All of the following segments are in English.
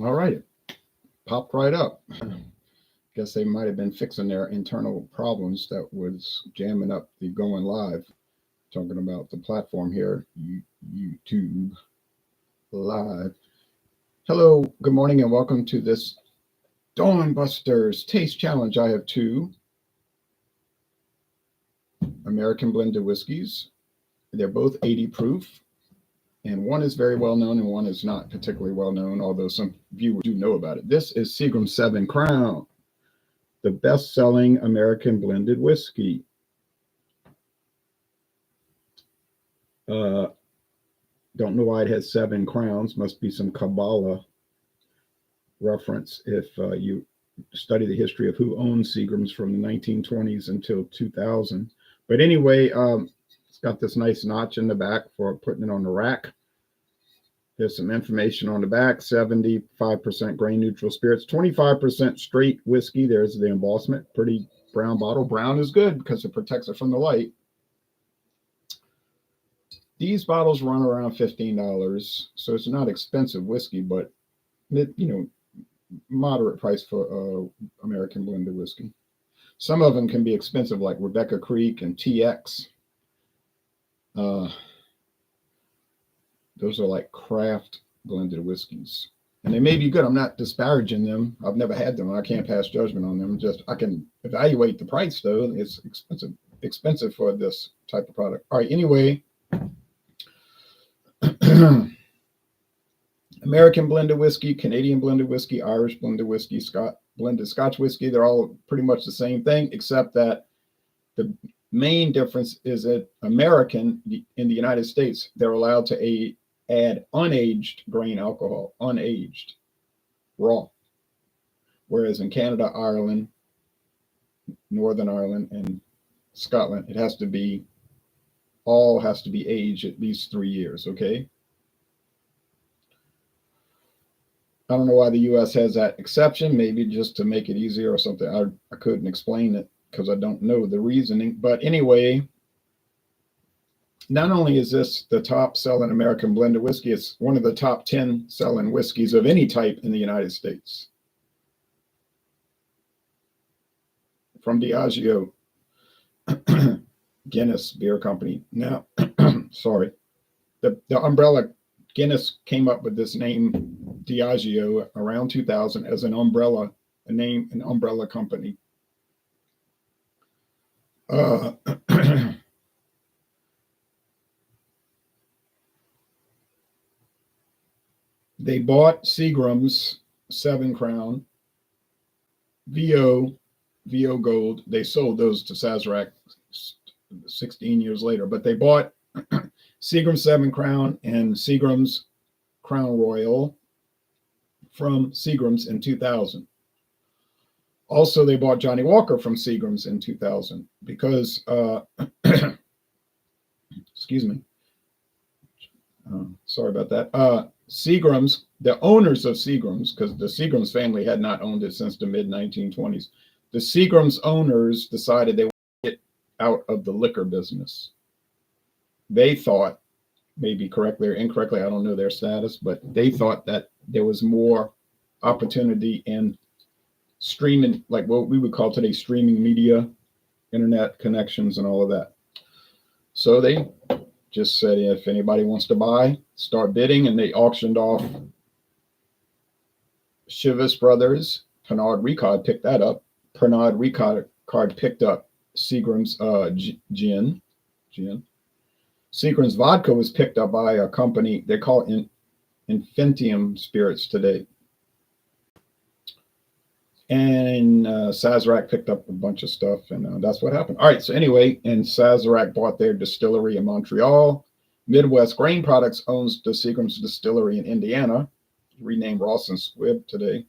All right, popped right up. Guess they might have been fixing their internal problems that was jamming up the going live. Talking about the platform here, YouTube Live. Hello, good morning, and welcome to this Dawn Busters Taste Challenge. I have two American blended whiskeys. They're both 80 proof, and one is very well known and one is not particularly well known, although some viewers do know about it. This is Seagram 7 Crown, the best-selling American blended whiskey. Don't know why it has 7 crowns. Must be some Kabbalah reference if you study the history of who owned Seagrams from the 1920s until 2000. But anyway, it's got this nice notch in the back for putting it on the rack. There's some information on the back: 75% grain neutral spirits, 25% straight whiskey. There's the embossment. Pretty brown bottle. Brown is good because it protects it from the light. These bottles run around $15, so it's not expensive whiskey, but moderate price for American blended whiskey. Some of them can be expensive, like Rebecca Creek and TX. Those are like craft blended whiskeys, and they may be good. I'm not disparaging them. I've never had them. I can't pass judgment on them. Just I can evaluate the price, though. It's expensive for this type of product. All right. Anyway. American blended whiskey, Canadian blended whiskey, Irish blended whiskey, blended Scotch whiskey. They're all pretty much the same thing, except that the main difference is that American, in the United States, they're allowed to add unaged grain alcohol, unaged, raw. Whereas in Canada, Ireland, Northern Ireland, and Scotland, it has to be aged at least 3 years, okay? I don't know why the U.S. has that exception, maybe just to make it easier or something. I couldn't explain it because I don't know the reasoning. But anyway, not only is this the top selling American blended whiskey, it's one of the top 10 selling whiskeys of any type in the United States. From Diageo, Guinness Beer Company. Now, sorry, the umbrella Guinness came up with this name Diageo around 2000 as an umbrella company. They bought Seagram's 7 Crown, VO Gold. They sold those to Sazerac 16 years later, but they bought Seagram's 7 Crown and Seagram's Crown Royal from Seagram's in 2000. Also, they bought Johnny Walker from Seagram's in 2000 because, excuse me, sorry about that. Seagram's, the owners of Seagram's, because the Seagram's family had not owned it since the mid-1920s, the Seagram's owners decided they wanted to get out of the liquor business. They thought, maybe correctly or incorrectly, I don't know their status, but they thought that there was more opportunity in streaming, like what we would call today streaming media, internet connections and all of that. So they just said, if anybody wants to buy, start bidding, and they auctioned off Chivas Brothers. Pernod Ricard picked that up. Pernod Ricard picked up Seagram's gin. Seagram's vodka was picked up by a company, they call it Infinitum Spirits today. And Sazerac picked up a bunch of stuff, and that's what happened. All right, so anyway, and Sazerac bought their distillery in Montreal. Midwest Grain Products owns the Seagram's distillery in Indiana, renamed Ross and Squibb today.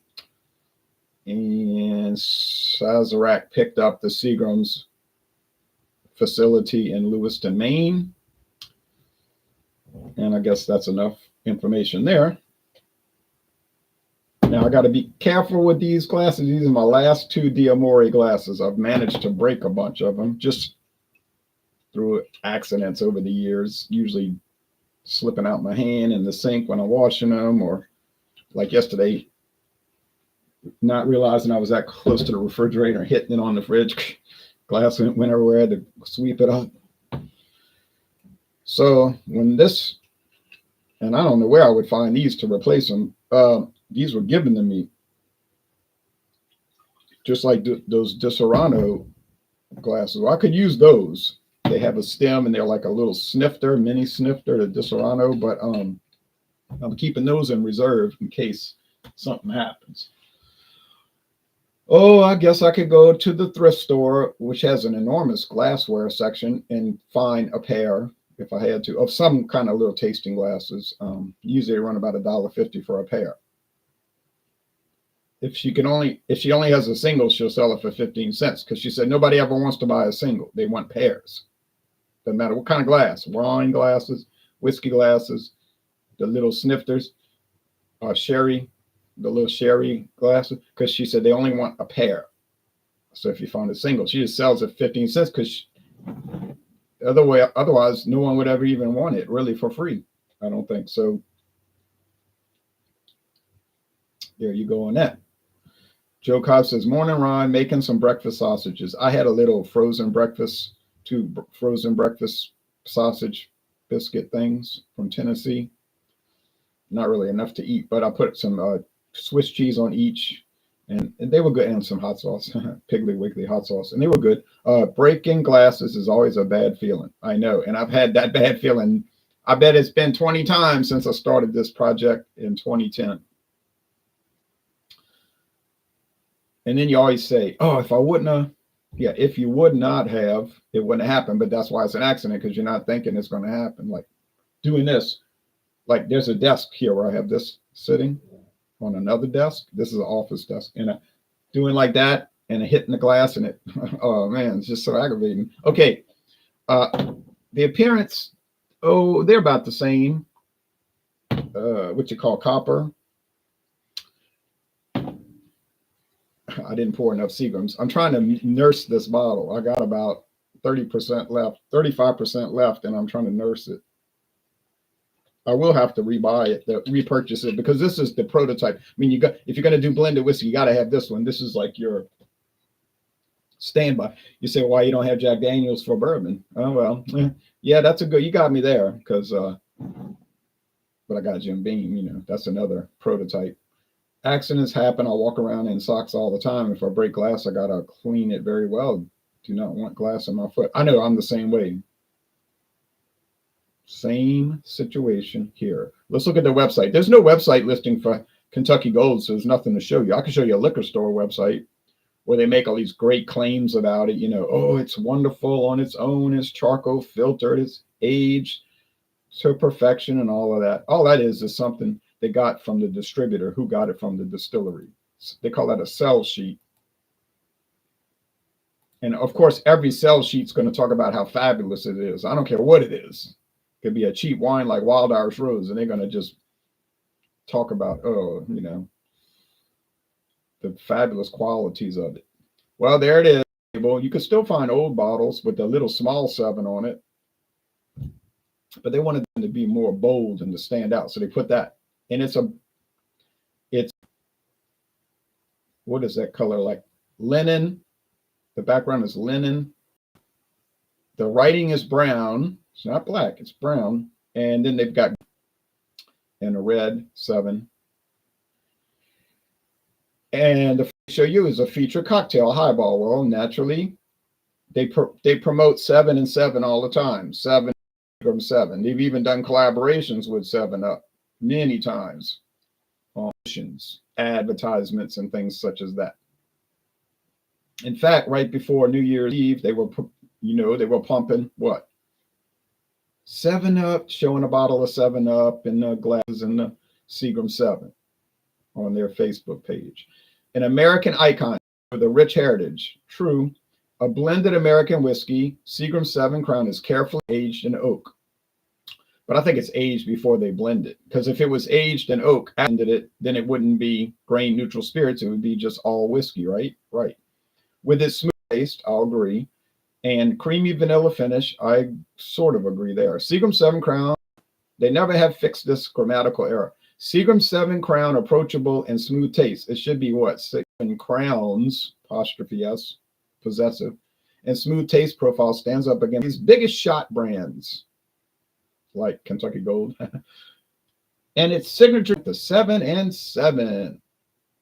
And Sazerac picked up the Seagram's facility in Lewiston, Maine. And I guess that's enough information there. Now, I got to be careful with these glasses. These are my last 2 Diamore glasses. I've managed to break a bunch of them just through accidents over the years, usually slipping out my hand in the sink when I'm washing them, or like yesterday, not realizing I was that close to the refrigerator, hitting it on the fridge. Glass went everywhere. I had to sweep it up. So when this, and I don't know where I would find these to replace them. These were given to me, just like those Disaronno glasses. Well, I could use those. They have a stem and they're like a little snifter, mini snifter, the Disaronno, but I'm keeping those in reserve in case something happens. Oh, I guess I could go to the thrift store, which has an enormous glassware section, and find a pair, if I had to, of some kind of little tasting glasses. Usually they run about $1.50 for a pair. If she only has a single, she'll sell it for 15 cents, because she said nobody ever wants to buy a single. They want pairs. Doesn't matter what kind of glass, wine glasses, whiskey glasses, the little snifters, sherry, the little sherry glasses, because she said they only want a pair. So if you find a single, she just sells it 15 cents, because otherwise no one would ever even want it really for free. I don't think so. There you go on that. Joe Cobb says, morning, Ron, making some breakfast sausages. I had a little two frozen breakfast sausage biscuit things from Tennessee. Not really enough to eat, but I put some Swiss cheese on each, and they were good, and some hot sauce, Piggly Wiggly hot sauce, and they were good. Breaking glasses is always a bad feeling. I know, and I've had that bad feeling. I bet it's been 20 times since I started this project in 2010. And then you always say, oh, if you would not have, it wouldn't happen. But that's why it's an accident, because you're not thinking it's going to happen. Like doing this, like there's a desk here where I have this sitting on another desk. This is an office desk. And doing like that and hitting the glass and it, oh man, it's just so aggravating. Okay. The appearance, they're about the same. What you call copper. I didn't pour enough Seagrams. I'm trying to nurse this bottle. I got about 30% left, 35% left, and I'm trying to nurse it. I will have to repurchase it, because this is the prototype. I mean, if you're going to do blended whiskey, you got to have this one. This is like your standby. You say, why you don't have Jack Daniels for bourbon? Oh, well, yeah, that's you got me there, because, but I got Jim Beam, that's another prototype. Accidents happen. I walk around in socks all the time. If I break glass, I got to clean it very well. Do not want glass on my foot. I know I'm the same way. Same situation here. Let's look at the website. There's no website listing for Kentucky Gold, so there's nothing to show you. I can show you a liquor store website where they make all these great claims about it. Oh, it's wonderful on its own. It's charcoal filtered. It's aged to perfection and all of that. All that is something they got from the distributor who got it from the distillery. They call that a sell sheet. And of course, every sell sheet's going to talk about how fabulous it is. I don't care what it is. It could be a cheap wine like Wild Irish Rose, and they're going to just talk about, the fabulous qualities of it. Well, there it is. Well, you could still find old bottles with the little small 7 on it, but they wanted them to be more bold and to stand out. So they put that. And it's what is that color? Like linen. The background is linen. The writing is brown. It's not black, it's brown. And then they've got and a red 7. And the show you is a feature cocktail highball. Well, naturally, they promote 7 and 7 all the time. 7 from 7. They've even done collaborations with 7-Up many times, advertisements, and things such as that. In fact, right before New Year's Eve, they were pumping what? 7-Up, showing a bottle of 7-Up in the glasses and the Seagram 7 on their Facebook page. An American icon with a rich heritage. True, a blended American whiskey, Seagram 7 Crown is carefully aged in oak. But I think it's aged before they blend it, because if it was aged in oak, blended it, then it wouldn't be grain neutral spirits. It would be just all whiskey, right? Right. With its smooth taste, I'll agree, and creamy vanilla finish, I sort of agree there. Seagram 7 Crown, they never have fixed this grammatical error. Seagram 7 Crown, approachable and smooth taste. It should be what? 7 Crowns, apostrophe S, possessive. And smooth taste profile stands up against these biggest shot brands like Kentucky Gold. And its signature, the 7 and 7.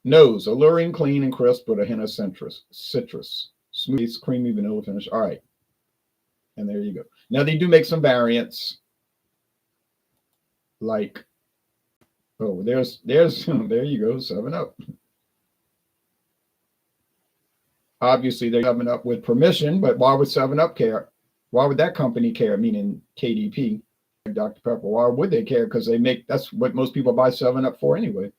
Nose, alluring, clean, and crisp with a hint of citrus. Smooth, creamy vanilla finish. All right. And there you go. Now they do make some variants. Like, oh, there's there you go, 7-Up. Obviously they're 7-Up with permission, but why would 7-Up care? Why would that company care? Meaning KDP, Dr. Pepper. Why would they care? Because they make, that's what most people buy 7-Up for anyway.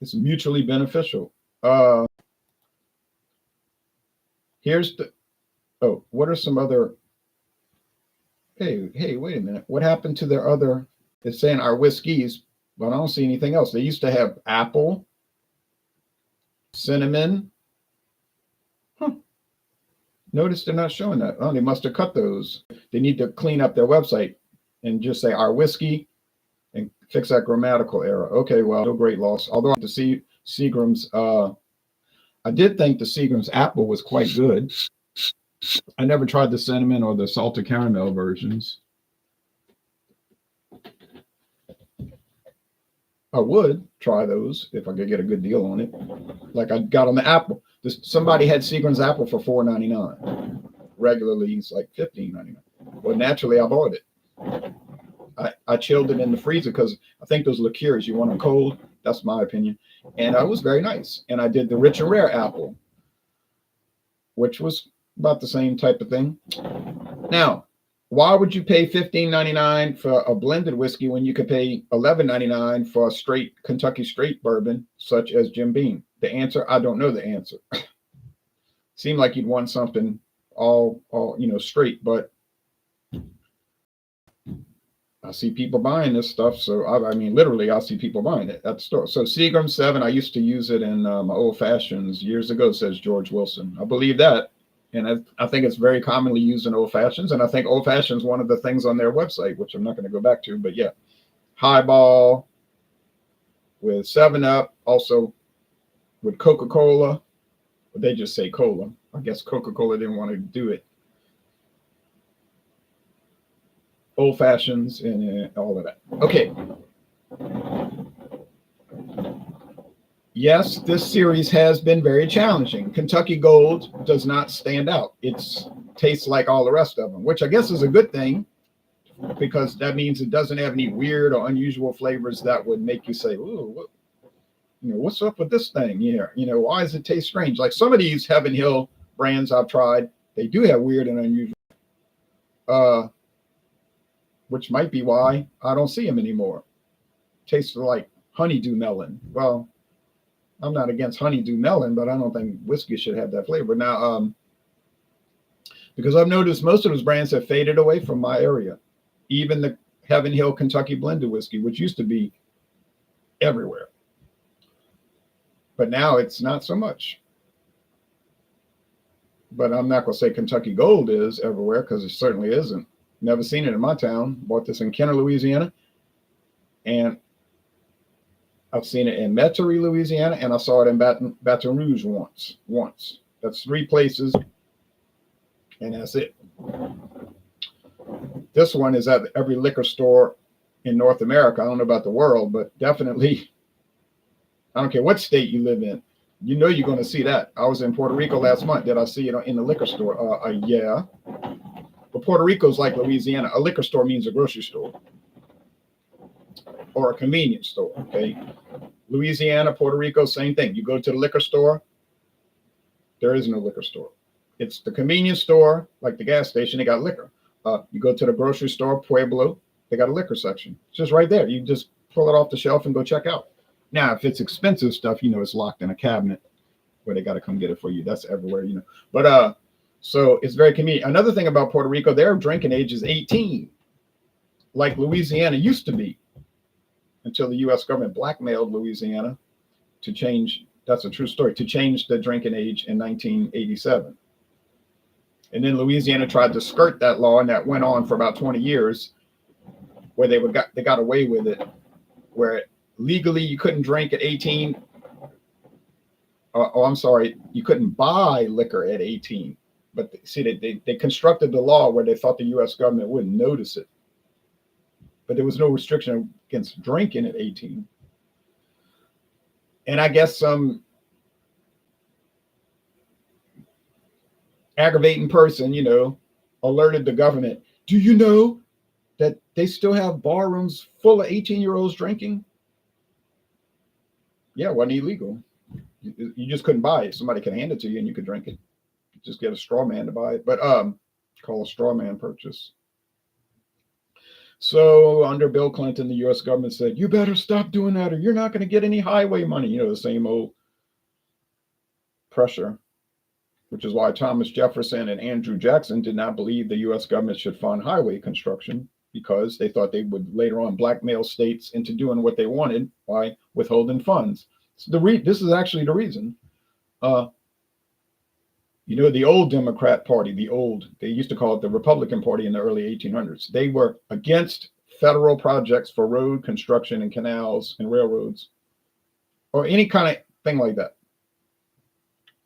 It's mutually beneficial. Here's the, oh, what are some other, hey, wait a minute. What happened to their other, it's saying our whiskeys, but I don't see anything else. They used to have apple, cinnamon. Huh. Notice they're not showing that. Oh, they must have cut those. They need to clean up their website and just say our whiskey and fix that grammatical error. Okay, well, no great loss. Although the Seagram's, I did think the Seagram's apple was quite good. I never tried the cinnamon or the salted caramel versions. I would try those if I could get a good deal on it. Like I got on the apple. Somebody had Seagram's apple for $4.99. Regularly, it's like $15.99. Well, naturally, I bought it. I chilled it in the freezer because I think those liqueurs, you want them cold. That's my opinion. And it was very nice. And I did the rich and rare apple, which was about the same type of thing. Now, why would you pay $15.99 for a blended whiskey when you could pay $11.99 for a straight Kentucky straight bourbon, such as Jim Beam? The answer, I don't know the answer. Seemed like you'd want something all straight, but I see people buying this stuff. So I mean, literally, I see people buying it at the store. So Seagram 7, I used to use it in my old fashions years ago, says George Wilson. I believe that. And I think it's very commonly used in old fashions. And I think old fashions, one of the things on their website, which I'm not going to go back to, but yeah, highball with 7-Up, also with Coca-Cola. They just say cola. I guess Coca-Cola didn't want to do it. Old fashions and all of that. Okay. Yes, this series has been very challenging. Kentucky Gold does not stand out. It tastes like all the rest of them, which I guess is a good thing because that means it doesn't have any weird or unusual flavors that would make you say, "Ooh, what's up with this thing here? Why does it taste strange?" Like some of these Heaven Hill brands I've tried, they do have weird and unusual, which might be why I don't see them anymore. Tastes like honeydew melon. Well, I'm not against honeydew melon, but I don't think whiskey should have that flavor. Now, because I've noticed most of those brands have faded away from my area. Even the Heaven Hill Kentucky blended whiskey, which used to be everywhere. But now it's not so much. But I'm not going to say Kentucky Gold is everywhere because it certainly isn't. Never seen it in my town. Bought this in Kenner, Louisiana. And I've seen it in Metairie, Louisiana, and I saw it in Baton Rouge once. That's 3 places, and that's it. This one is at every liquor store in North America. I don't know about the world, but definitely, I don't care what state you live in. You're going to see that. I was in Puerto Rico last month. Did I see it in the liquor store? Yeah. But Puerto Rico's like Louisiana. A liquor store means a grocery store or a convenience store, okay? Louisiana, Puerto Rico, same thing. You go to the liquor store, there is no liquor store. It's the convenience store, like the gas station, they got liquor. You go to the grocery store, Pueblo, they got a liquor section. It's just right there. You just pull it off the shelf and go check out. Now, if it's expensive stuff, it's locked in a cabinet where they got to come get it for you. That's everywhere, But so it's very convenient. Another thing about Puerto Rico, their drinking age is 18, like Louisiana used to be, until the U.S. government blackmailed Louisiana to change. That's a true story. To change the drinking age in 1987. And then Louisiana tried to skirt that law, and that went on for about 20 years, where they got away with it where legally you couldn't drink at 18. I'm sorry, you couldn't buy liquor at 18. But see, they constructed the law where they thought the U.S. government wouldn't notice it. But there was no restriction against drinking at 18. And I guess some aggravating person, alerted the government. Do you know that they still have bar rooms full of 18-year-olds drinking? Yeah, it wasn't illegal. You just couldn't buy it. Somebody could hand it to you and you could drink it. Just get a straw man to buy it. But call a straw man purchase. So under Bill Clinton, the U.S. government said, you better stop doing that or you're not going to get any highway money. The same old pressure, which is why Thomas Jefferson and Andrew Jackson did not believe the U.S. government should fund highway construction, because they thought they would later on blackmail states into doing what they wanted by withholding funds. So this is actually the reason. The old Democrat Party, they used to call it the Republican Party in the early 1800s. They were against federal projects for road construction and canals and railroads or any kind of thing like that.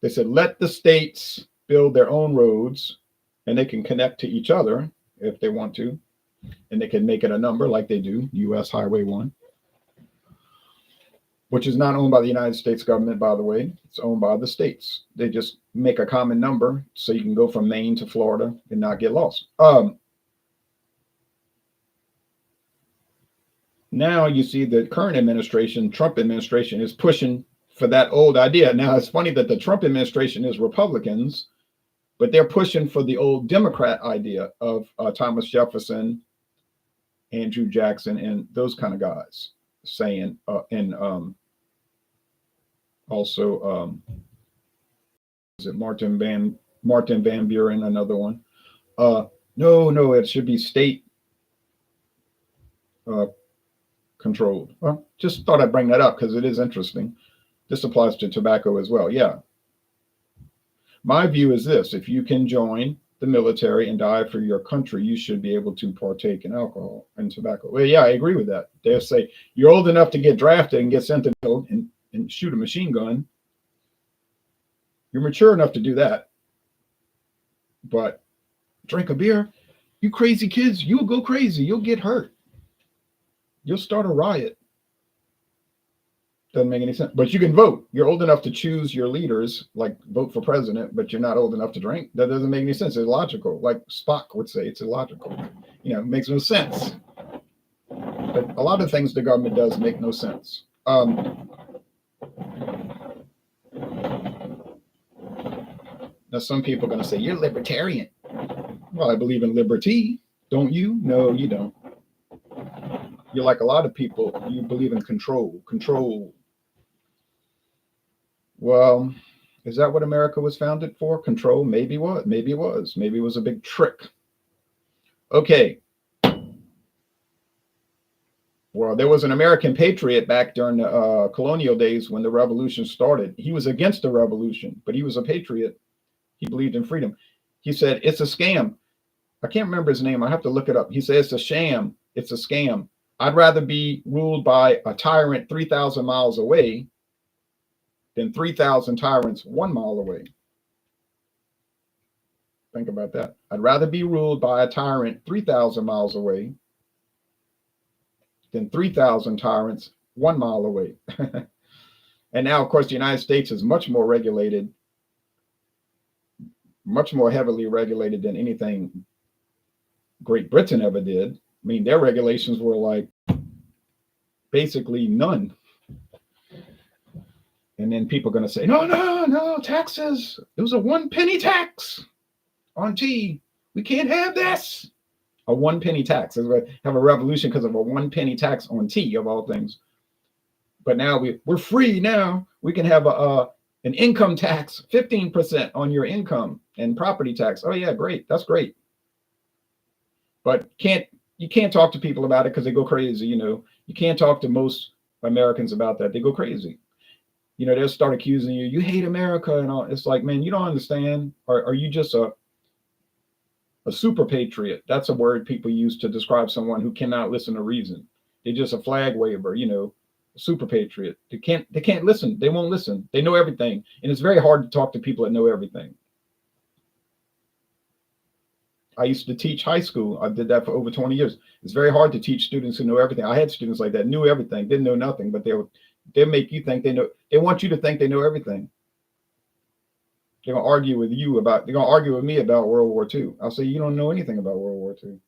They said, let the states build their own roads and they can connect to each other if they want to. And they can make it a number like they do, US Highway 1, which is not owned by the United States government, by the way. It's owned by the states. They just make a common number so you can go from Maine to Florida and not get lost. Now you see the current administration, Trump administration, is pushing for that old idea. Now it's funny that the Trump administration is Republicans, but they're pushing for the old Democrat idea of Thomas Jefferson, Andrew Jackson, and those kind of guys saying, also, is it Martin Van Buren, another one? No, it should be state controlled. Well, just thought I'd bring that up because it is interesting. This applies to tobacco as well. Yeah. My view is this: if you can join the military and die for your country, you should be able to partake in alcohol and tobacco. Well, yeah, I agree with that. They'll say you're old enough to get drafted and get sent to and shoot a machine gun. You're mature enough to do that. But drink a beer, you crazy kids, you'll go crazy. You'll get hurt. You'll start a riot. Doesn't make any sense. But you can vote. You're old enough to choose your leaders, like vote for president, but you're not old enough to drink. That doesn't make any sense. It's illogical. Like Spock would say, it's illogical. It makes no sense. But a lot of things the government does make no sense. Now, some people are going to say, you're libertarian. Well, I believe in liberty. Don't you? No, you don't. You're like a lot of people. You believe in control. Control. Well, is that what America was founded for? Control? Maybe what? Maybe it was. Maybe it was a big trick. Okay. Well, there was an American patriot back during the colonial days when the revolution started. He was against the revolution, but he was a patriot. He believed in freedom. He said, it's a scam. I can't remember his name. I have to look it up. He said, it's a sham. It's a scam. I'd rather be ruled by a tyrant 3,000 miles away than 3,000 tyrants 1 mile away. Think about that. I'd rather be ruled by a tyrant 3,000 miles away than 3,000 tyrants 1 mile away. And now, of course, the United States is much more regulated, much more heavily regulated than anything Great Britain ever did. I mean, their regulations were like basically none. And then people are going to say, no, taxes. It was a 1 penny tax on tea. We can't have this. A 1 penny tax. We're have a revolution because of a 1 penny tax on tea, of all things. But now we're free now. We can have an income tax, 15% on your income, and property tax. Oh yeah, great. That's great. But you can't talk to people about it because they go crazy. You can't talk to most Americans about that. They go crazy. They'll start accusing you. You hate America and all. It's like, man, you don't understand. Are you just a super patriot? That's a word people use to describe someone who cannot listen to reason. They're just a flag waver, super patriot. They can't listen. They won't listen. They know everything. And it's very hard to talk to people that know everything. I used to teach high school. I did that for over 20 years. It's very hard to teach students who know everything. I had students like that, knew everything, didn't know nothing, but they'll make you think they know. They want you to think they know everything. They're gonna argue with me about World War II. I'll say, you don't know anything about World War II.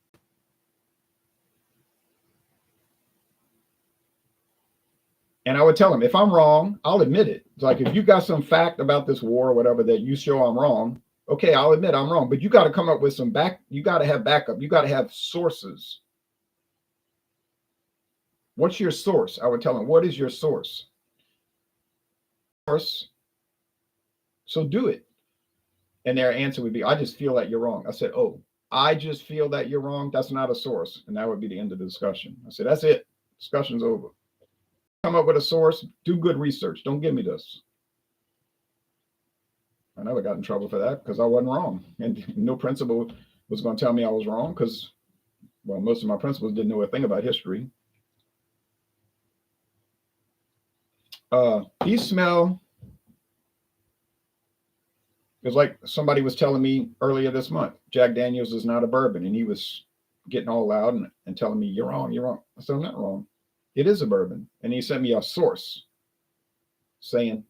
And I would tell them, if I'm wrong, I'll admit it. It's like, if you got some fact about this war or whatever that you show I'm wrong, okay, I'll admit I'm wrong. But you got to come up with you got to have backup. You got to have sources. What's your source? I would tell them, what is your source? So do it. And their answer would be, I just feel that you're wrong. I said, oh, I just feel that you're wrong. That's not a source. And that would be the end of the discussion. I said, that's it. Discussion's over. Come up with a source, do good research. Don't give me this. I never got in trouble for that because I wasn't wrong. And no principal was going to tell me I was wrong because, well, most of my principals didn't know a thing about history. These smell, it's like somebody was telling me earlier this month, Jack Daniels is not a bourbon. And he was getting all loud and telling me, you're wrong, you're wrong. I said, I'm not wrong. It is a bourbon. And he sent me a source saying,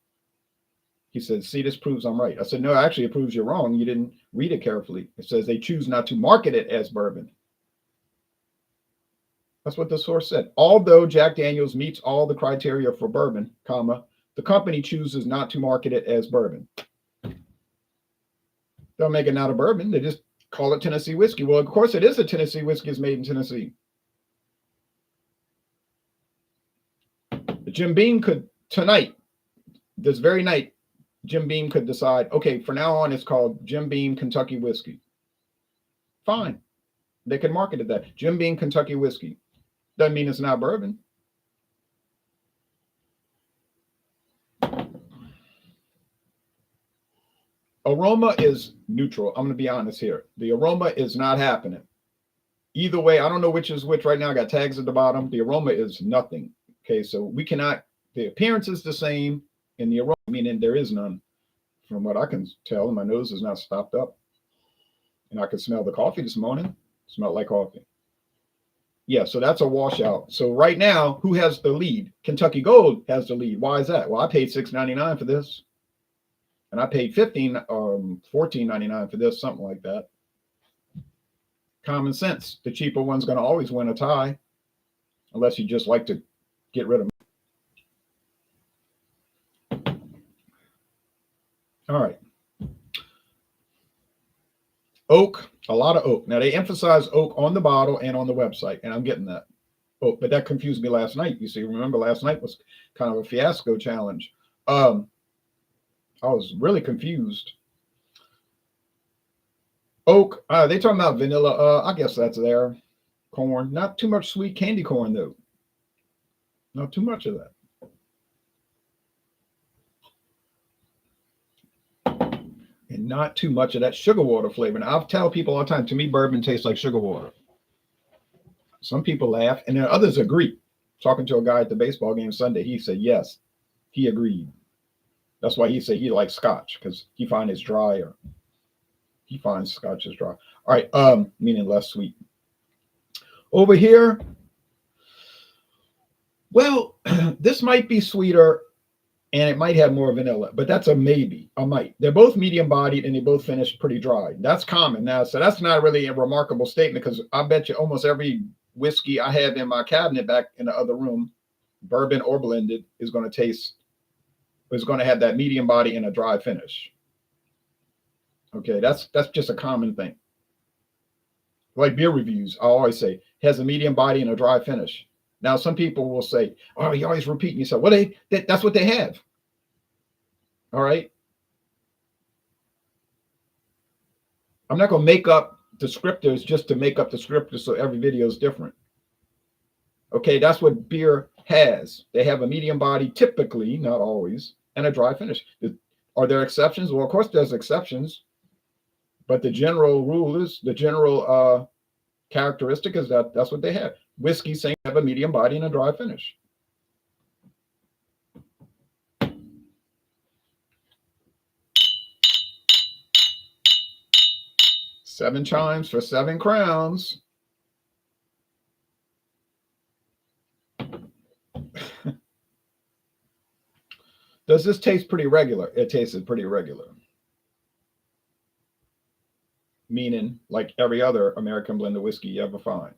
he said, see, this proves I'm right. I said, no, actually, it proves you're wrong. You didn't read it carefully. It says they choose not to market it as bourbon. That's what the source said. Although Jack Daniels meets all the criteria for bourbon, the company chooses not to market it as bourbon. They'll make it not a bourbon. They just call it Tennessee whiskey. Well, of course, it is a Tennessee whiskey. It's made in Tennessee. Jim Beam could, tonight, this very night, Jim Beam could decide, okay, from now on, it's called Jim Beam Kentucky Whiskey. Fine. They can market it that. Jim Beam Kentucky Whiskey. Doesn't mean it's not bourbon. Aroma is neutral. I'm going to be honest here. The aroma is not happening. Either way, I don't know which is which right now. I got tags at the bottom. The aroma is nothing. Okay, so we cannot, the appearance is the same, and the aroma, meaning there is none. From what I can tell, my nose is not stopped up. And I could smell the coffee this morning. Smelled like coffee. Yeah, so that's a washout. So right now, who has the lead? Kentucky Gold has the lead. Why is that? Well, I paid $6.99 for this. And I paid $14.99 for this, something like that. Common sense. The cheaper one's going to always win a tie, unless you just like to get rid of them. All right. Oak, a lot of oak. Now, they emphasize oak on the bottle and on the website, and I'm getting that. Oh, but that confused me last night. You see, remember last night was kind of a fiasco challenge. I was really confused. Oak, they talking about vanilla. I guess that's there. Corn, not too much sweet candy corn though. Not too much of that. And not too much of that sugar water flavor. Now, I'll tell people all the time, to me, bourbon tastes like sugar water. Some people laugh, and then others agree. Talking to a guy at the baseball game Sunday, he said, yes, he agreed. That's why he said he likes scotch, because he finds it's drier. He finds scotch is dry. All right, meaning less sweet. Over here, well, this might be sweeter, and it might have more vanilla, but that's a maybe, a might. They're both medium bodied and they both finish pretty dry. That's common now. So that's not really a remarkable statement, because I bet you almost every whiskey I have in my cabinet back in the other room, bourbon or blended, is going to have that medium body and a dry finish. Okay, that's just a common thing. Like beer reviews, I always say, has a medium body and a dry finish. Now, some people will say, oh, you always repeating yourself. Well, that's what they have. All right. I'm not going to make up descriptors just to make up descriptors so every video is different. Okay, that's what beer has. They have a medium body, typically, not always, and a dry finish. Are there exceptions? Well, of course, there's exceptions. But the general rule is, the general characteristic is that's what they have. Whiskey, same, have a medium body and a dry finish. Seven chimes for 7 crowns. Does this taste pretty regular? It tasted pretty regular. Meaning like every other American blended whiskey you ever find.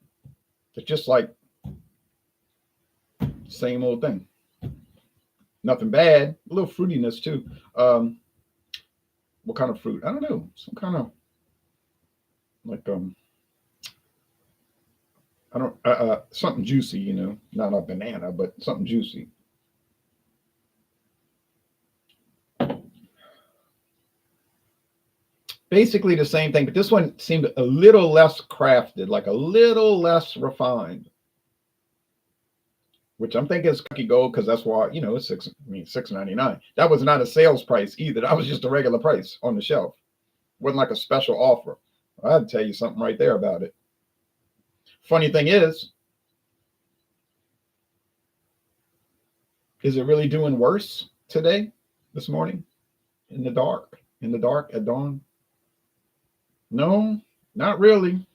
It's just like same old thing. Nothing bad. A little fruitiness too. What kind of fruit? I don't know. Some kind of like I don't something juicy, you know, not a banana, but something juicy. Basically the same thing, but this one seemed a little less crafted, like a little less refined. Which I'm thinking is cookie gold because that's why, you know, it's $6.99. That was not a sales price either. That was just a regular price on the shelf. Wasn't like a special offer. I'd tell you something right there about it. Funny thing is it really doing worse today, this morning, in the dark at dawn? No, not really.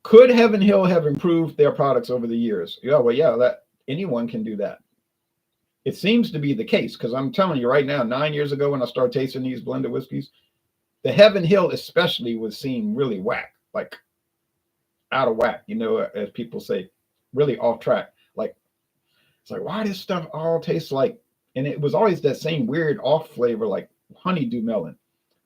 Could Heaven Hill have improved their products over the years? Yeah, well, yeah, that anyone can do that. It seems to be the case because I'm telling you right now, 9 years ago when I started tasting these blended whiskeys, the Heaven Hill especially was seen really whack, like out of whack, you know, as people say, really off track. Like, it's like, why does stuff all taste like, and it was always that same weird off flavor, like honeydew melon.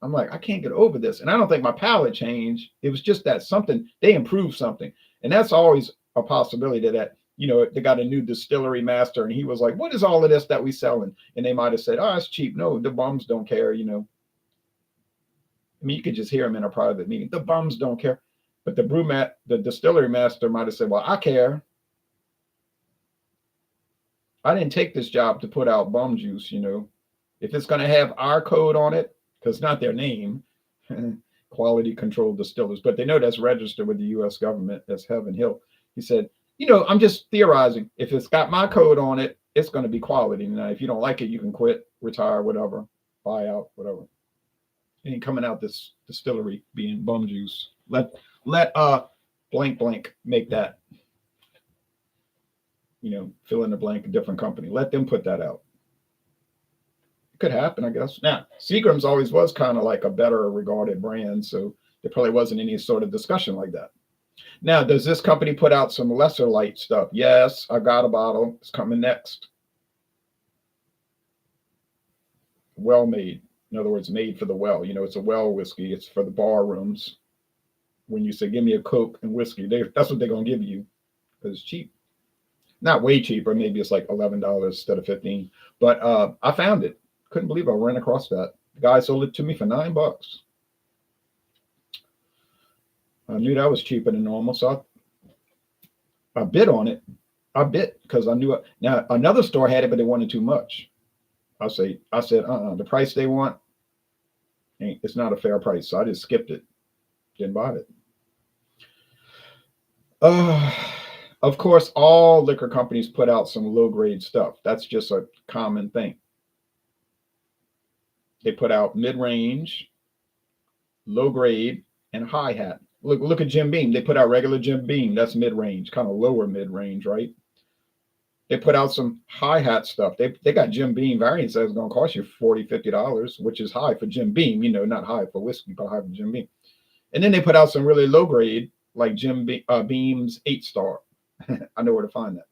I'm like, I can't get over this. And I don't think my palate changed. It was just that something, they improved something. And that's always a possibility that, you know, they got a new distillery master and he was like, what is all of this that we selling? And they might have said, oh, it's cheap. No, the bums don't care, you know. I mean, you could just hear them in a private meeting. The bums don't care. But the distillery master might have said, well, I care. I didn't take this job to put out bum juice, you know. If it's going to have our code on it, because not their name, quality control distillers, but they know that's registered with the U.S. government as Heaven Hill. He said, you know, I'm just theorizing. If it's got my code on it, it's going to be quality. Now, if you don't like it, you can quit, retire, whatever, buy out, whatever. It ain't coming out this distillery being bum juice. Let blank blank make that. You know, fill in the blank, a different company. Let them put that out. Could happen, I guess. Now, Seagram's always was kind of like a better regarded brand, so there probably wasn't any sort of discussion like that. Now, does this company put out some lesser light stuff? Yes, I got a bottle. It's coming next. Well made. In other words, made for the well. You know, it's a well whiskey. It's for the bar rooms. When you say, give me a Coke and whiskey, that's what they're going to give you because it's cheap. Not way cheaper. Maybe it's like $11 instead of $15. But I found it. Couldn't believe I ran across that. The guy sold it to me for $9. I knew that was cheaper than normal, so I bid on it. I bid because I knew it. Now another store had it, but they wanted too much. I said, the price they want, it's not a fair price. So I just skipped it. Didn't buy it. Of course, all liquor companies put out some low grade stuff. That's just a common thing. They put out mid-range, low grade, and high hat. Look at Jim Beam. They put out regular Jim Beam. That's mid-range, kind of lower mid-range, right? They put out some high hat stuff. They got Jim Beam variants that's going to cost you $40, $50, which is high for Jim Beam. You know, not high for whiskey, but high for Jim Beam. And then they put out some really low grade, like Jim Beam's 8-star. I know where to find that.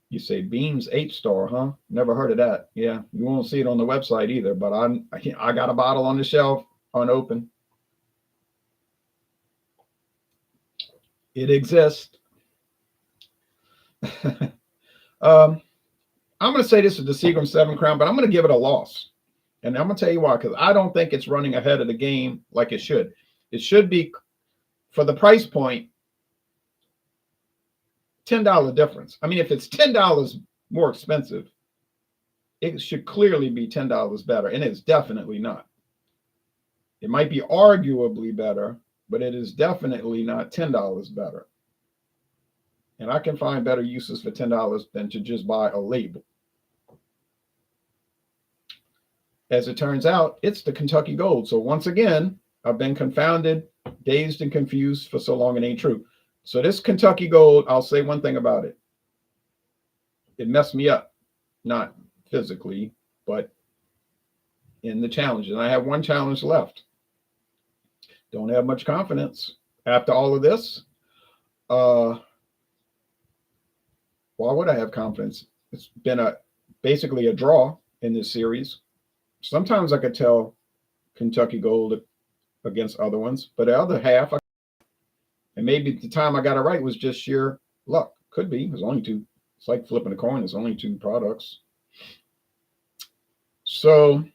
You say Beam's 8-star, huh? Never heard of that. Yeah, you won't see it on the website either, but I got a bottle on the shelf unopened. It exists. I'm going to say this is the Seagram 7 Crown, but I'm going to give it a loss. And I'm going to tell you why, because I don't think it's running ahead of the game like it should. It should be, for the price point, $10 difference. I mean, if it's $10 more expensive, it should clearly be $10 better, and it's definitely not. It might be arguably better, but it is definitely not $10 better. And I can find better uses for $10 than to just buy a label. As it turns out, it's the Kentucky Gold. So once again, I've been confounded, dazed, and confused for so long it ain't true. So this Kentucky Gold, I'll say one thing about it. It messed me up, not physically, but in the challenge. And I have one challenge left. Don't have much confidence after all of this. Why would I have confidence? It's been basically a draw in this series. Sometimes I could tell Kentucky Gold against other ones, but the other half, and maybe the time I got it right was just sheer luck. Could be. There's only two. It's like flipping a coin. There's only two products. So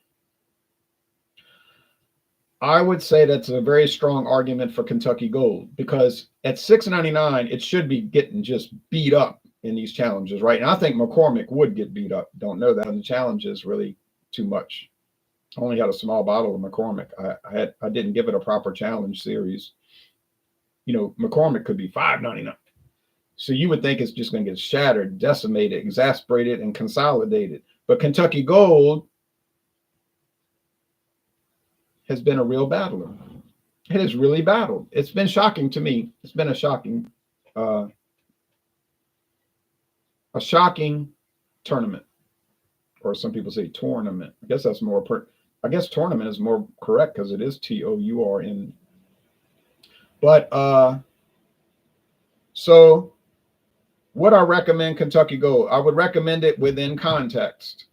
I would say that's a very strong argument for Kentucky Gold, because at $6.99, it should be getting just beat up in these challenges, right? And I think McCormick would get beat up. Don't know that in the challenges really too much. I only had a small bottle of McCormick. I didn't give it a proper challenge series. You know, McCormick could be $5.99. So you would think it's just going to get shattered, decimated, exasperated, and consolidated. But Kentucky Gold has been a real battler. It has really battled. It's been shocking to me. It's been a shocking tournament, or some people say tournament. I guess that's more. I guess tournament is more correct because it is TOURN. But so would I recommend Kentucky Gold? I would recommend it within context.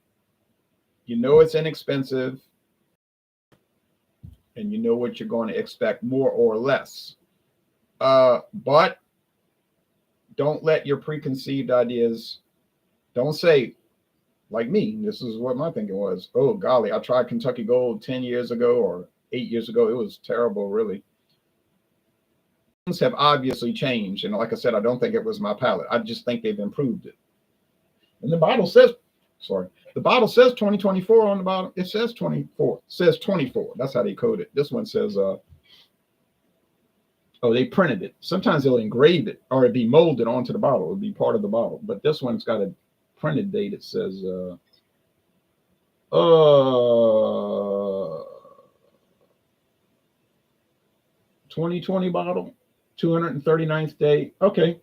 You know it's inexpensive, and you know what you're going to expect, more or less. But don't let your preconceived ideas, don't say, like me, this is what my thinking was. Oh, golly, I tried Kentucky Gold 10 years ago or 8 years ago. It was terrible, really. Things have obviously changed. And like I said, I don't think it was my palate. I just think they've improved it. And the bottle says, the bottle says 2024 on the bottom. It says 24. It says 24. That's how they code it. This one says, they printed it. Sometimes they'll engrave it or it'd be molded onto the bottle. It'll be part of the bottle. But this one's got a printed date. It says 2020 bottle, 239th day. Okay,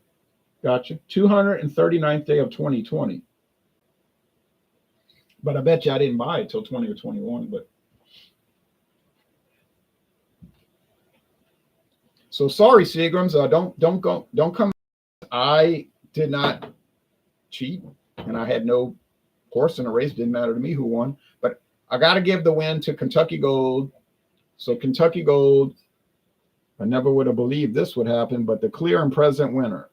gotcha. 239th day of 2020. But I bet you I didn't buy it till 20 or 21. But so sorry, Seagrams. Don't come. I did not cheat, and I had no horse in the race. Didn't matter to me who won. But I got to give the win to Kentucky Gold. So Kentucky Gold, I never would have believed this would happen, but the clear and present winner.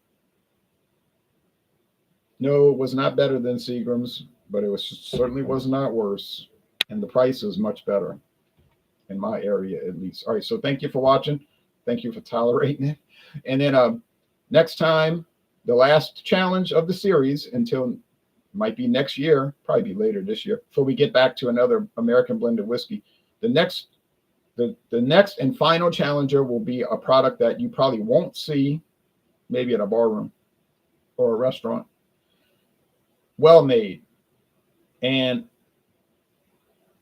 No, it was not better than Seagram's, but it certainly was not worse. And the price is much better in my area, at least. All right, so thank you for watching. Thank you for tolerating it. And then next time, the last challenge of the series until might be next year, probably be later this year, before we get back to another American blended whiskey. The next and final challenger will be a product that you probably won't see, maybe at a bar room or a restaurant. Well made. And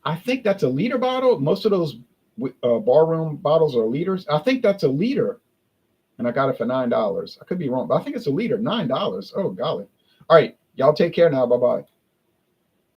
I think that's a liter bottle. Most of those barroom bottles are liters. I think that's a liter. And I got it for $9. I could be wrong, but I think it's a liter, $9. Oh, golly. All right. Y'all take care now. Bye-bye.